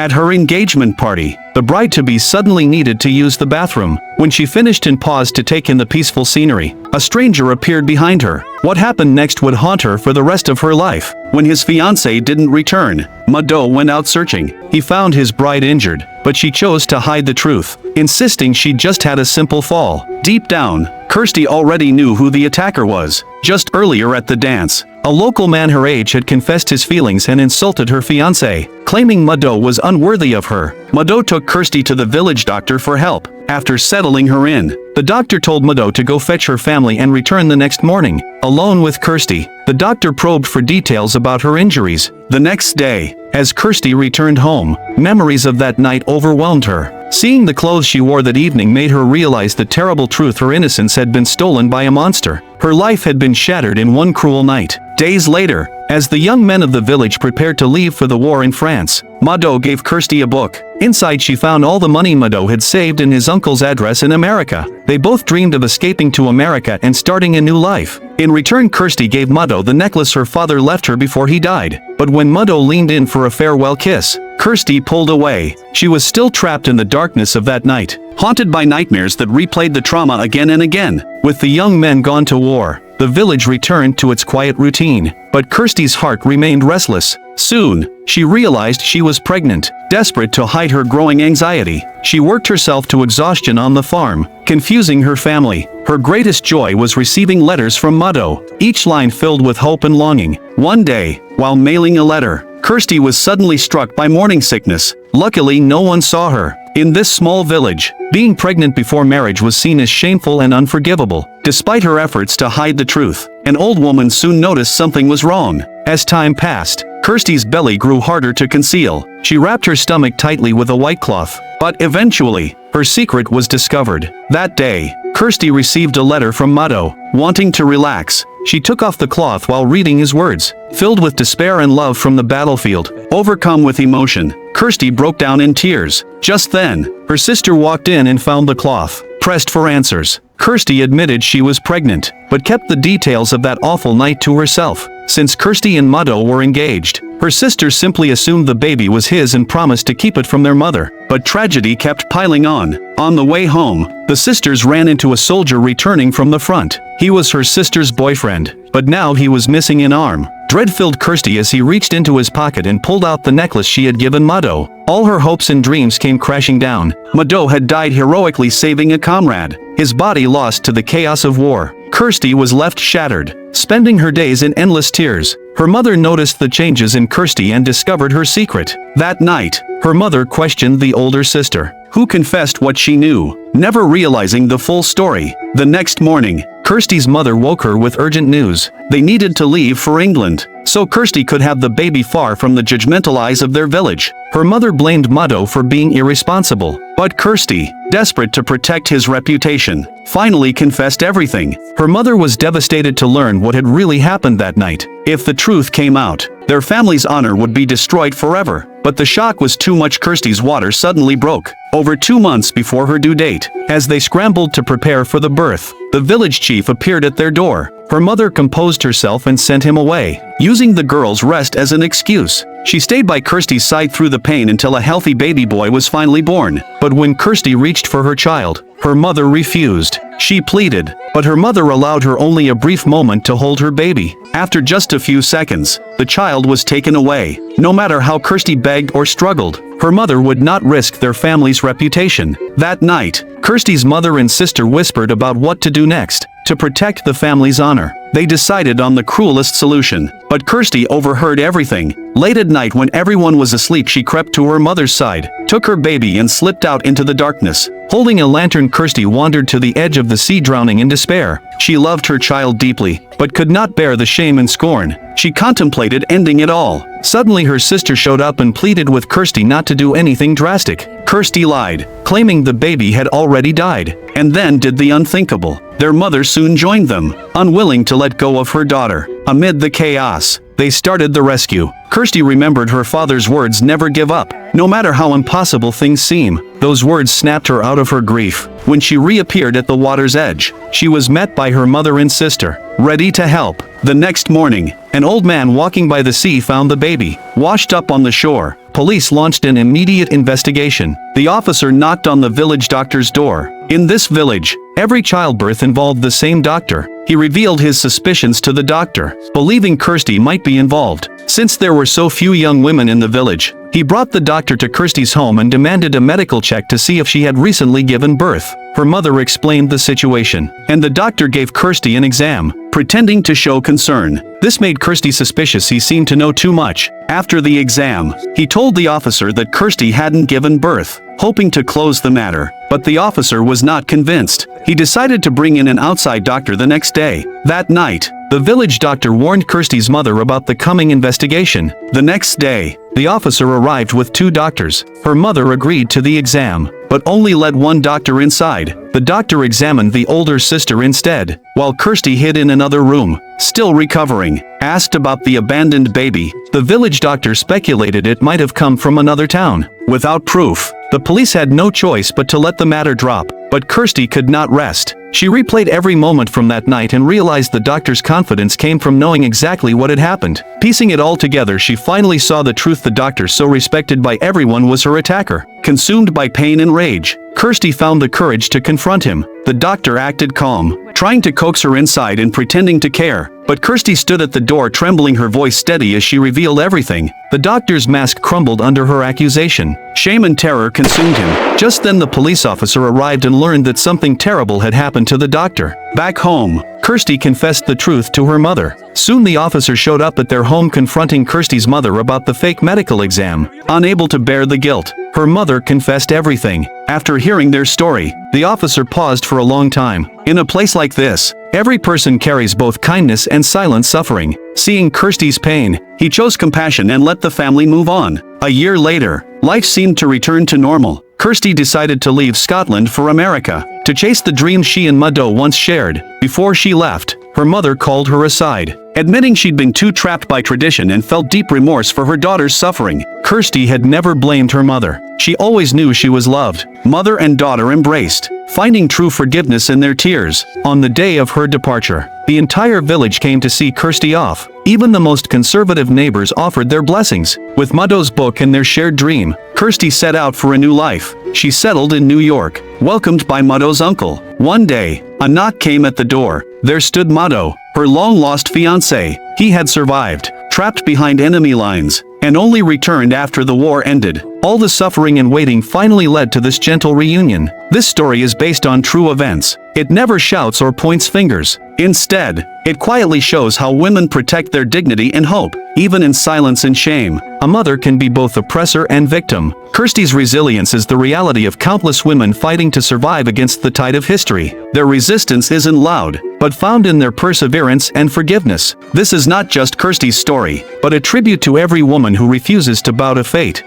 At her engagement party, the bride-to-be suddenly needed to use the bathroom. When she finished and paused to take in the peaceful scenery, a stranger appeared behind her. What happened next would haunt her for the rest of her life. When his fiancée didn't return, Mado went out searching. He found his bride injured, but she chose to hide the truth, insisting she just had a simple fall. Deep down, Kirsty already knew who the attacker was. Just earlier at the dance, a local man her age had confessed his feelings and insulted her fiancé, claiming Mado was unworthy of her. Mado took Kirsty to the village doctor for help. After settling her in, the doctor told Mado to go fetch her family and return the next morning. Alone with Kirsty, the doctor probed for details about her injuries. The next day, as Kirsty returned home, memories of that night overwhelmed her. Seeing the clothes she wore that evening made her realize the terrible truth: her innocence had been stolen by a monster. Her life had been shattered in one cruel night. Days later, as the young men of the village prepared to leave for the war in France, Mado gave Kirsty a book. Inside she found all the money Mado had saved and his uncle's address in America. They both dreamed of escaping to America and starting a new life. In return, Kirsty gave Mado the necklace her father left her before he died. But when Mado leaned in for a farewell kiss, Kirsty pulled away. She was still trapped in the darkness of that night, haunted by nightmares that replayed the trauma again and again. With the young men gone to war, the village returned to its quiet routine, but Kirsty's heart remained restless. Soon, she realized she was pregnant. Desperate to hide her growing anxiety, she worked herself to exhaustion on the farm, confusing her family. Her greatest joy was receiving letters from Mado, each line filled with hope and longing. One day, while mailing a letter, Kirsty was suddenly struck by morning sickness. Luckily, no one saw her. In this small village, being pregnant before marriage was seen as shameful and unforgivable. Despite her efforts to hide the truth, an old woman soon noticed something was wrong. As time passed, Kirsty's belly grew harder to conceal. She wrapped her stomach tightly with a white cloth, but eventually, her secret was discovered. That day, Kirsty received a letter from Mado, wanting to relax. She took off the cloth while reading his words. Filled with despair and love from the battlefield, overcome with emotion, Kirsty broke down in tears. Just then, her sister walked in and found the cloth. Pressed for answers, Kirsty admitted she was pregnant, but kept the details of that awful night to herself. Since Kirsty and Mado were engaged, her sister simply assumed the baby was his and promised to keep it from their mother. But tragedy kept piling on. On the way home, the sisters ran into a soldier returning from the front. He was her sister's boyfriend, but now he was missing an arm. Dread filled Kirsty as he reached into his pocket and pulled out the necklace she had given Mado. All her hopes and dreams came crashing down. Mado had died heroically saving a comrade, his body lost to the chaos of war. Kirsty was left shattered, spending her days in endless tears. Her mother noticed the changes in Kirsty and discovered her secret. That night, her mother questioned the older sister, who confessed what she knew, never realizing the full story. The next morning, Kirsty's mother woke her with urgent news. They needed to leave for England, so Kirsty could have the baby far from the judgmental eyes of their village. Her mother blamed Mado for being irresponsible, but Kirsty, desperate to protect his reputation, finally confessed everything. Her mother was devastated to learn what had really happened that night. If the truth came out, their family's honor would be destroyed forever. But the shock was too much. Kirsty's water suddenly broke, over 2 months before her due date. As they scrambled to prepare for the birth, the village chief appeared at their door. Her mother composed herself and sent him away, using the girl's rest as an excuse. She stayed by Kirsty's side through the pain until a healthy baby boy was finally born. But when Kirsty reached for her child, her mother refused. She pleaded, but her mother allowed her only a brief moment to hold her baby. After just a few seconds, the child was taken away. No matter how Kirsty begged or struggled, her mother would not risk their family's reputation. That night, Kirsty's mother and sister whispered about what to do next. To protect the family's honor, they decided on the cruelest solution. But Kirsty overheard everything. Late at night when everyone was asleep, she crept to her mother's side, took her baby and slipped out into the darkness. Holding a lantern, Kirsty wandered to the edge of the sea, drowning in despair. She loved her child deeply, but could not bear the shame and scorn. She contemplated ending it all. Suddenly her sister showed up and pleaded with Kirsty not to do anything drastic. Kirsty lied, claiming the baby had already died, and then did the unthinkable. Their mother soon joined them, unwilling to let go of her daughter. Amid the chaos, they started the rescue. Kirsty remembered her father's words, "Never give up, no matter how impossible things seem." Those words snapped her out of her grief. When she reappeared at the water's edge, she was met by her mother and sister, ready to help. The next morning, an old man walking by the sea found the baby, washed up on the shore. police launched an immediate investigation. The officer knocked on the village doctor's door. In this village, every childbirth involved the same doctor. He revealed his suspicions to the doctor, believing Kirsty might be involved. Since there were so few young women in the village, he brought the doctor to Kirsty's home and demanded a medical check to see if she had recently given birth. Her mother explained the situation, and the doctor gave Kirsty an exam, pretending to show concern. This made Kirsty suspicious. He seemed to know too much. After the exam, he told the officer that Kirsty hadn't given birth, hoping to close the matter. But the officer was not convinced. He decided to bring in an outside doctor the next day. That night, the village doctor warned Kirsty's mother about the coming investigation. The next day, the officer arrived with 2 doctors. Her mother agreed to the exam, but only let one doctor inside. The doctor examined the older sister instead, while Kirsty hid in another room, still recovering. Asked about the abandoned baby, the village doctor speculated it might have come from another town. Without proof, the police had no choice but to let the matter drop. But Kirsty could not rest. She replayed every moment from that night and realized the doctor's confidence came from knowing exactly what had happened. Piecing it all together, she finally saw the truth. The doctor, so respected by everyone, was her attacker. Consumed by pain and rage, Kirsty found the courage to confront him. The doctor acted calm, trying to coax her inside and pretending to care. But Kirsty stood at the door, trembling, her voice steady as she revealed everything. The doctor's mask crumbled under her accusation. Shame and terror consumed him. Just then the police officer arrived and learned that something terrible had happened to the doctor. Back home, Kirsty confessed the truth to her mother. Soon the officer showed up at their home, confronting Kirsty's mother about the fake medical exam. Unable to bear the guilt, her mother confessed everything. After hearing their story, the officer paused for a long time. In a place like this, every person carries both kindness and silent suffering. Seeing Kirsty's pain, he chose compassion and let the family move on. A year later, life seemed to return to normal. Kirsty decided to leave Scotland for America, to chase the dream she and Mado once shared. Before she left, her mother called her aside, admitting she'd been too trapped by tradition and felt deep remorse for her daughter's suffering. Kirsty had never blamed her mother. She always knew she was loved. Mother and daughter embraced, finding true forgiveness in their tears. On the day of her departure, the entire village came to see Kirsty off. Even the most conservative neighbors offered their blessings. With Mado's book and their shared dream, Kirsty set out for a new life. She settled in New York, welcomed by Mado's uncle. One day, a knock came at the door. There stood Mado, her long-lost fiancé. He had survived, trapped behind enemy lines, and only returned after the war ended. All the suffering and waiting finally led to this gentle reunion. This story is based on true events. It never shouts or points fingers. Instead, it quietly shows how women protect their dignity and hope, even in silence and shame. A mother can be both oppressor and victim. Kirsty's resilience is the reality of countless women fighting to survive against the tide of history. Their resistance isn't loud, but found in their perseverance and forgiveness. This is not just Kirsty's story, but a tribute to every woman who refuses to bow to fate.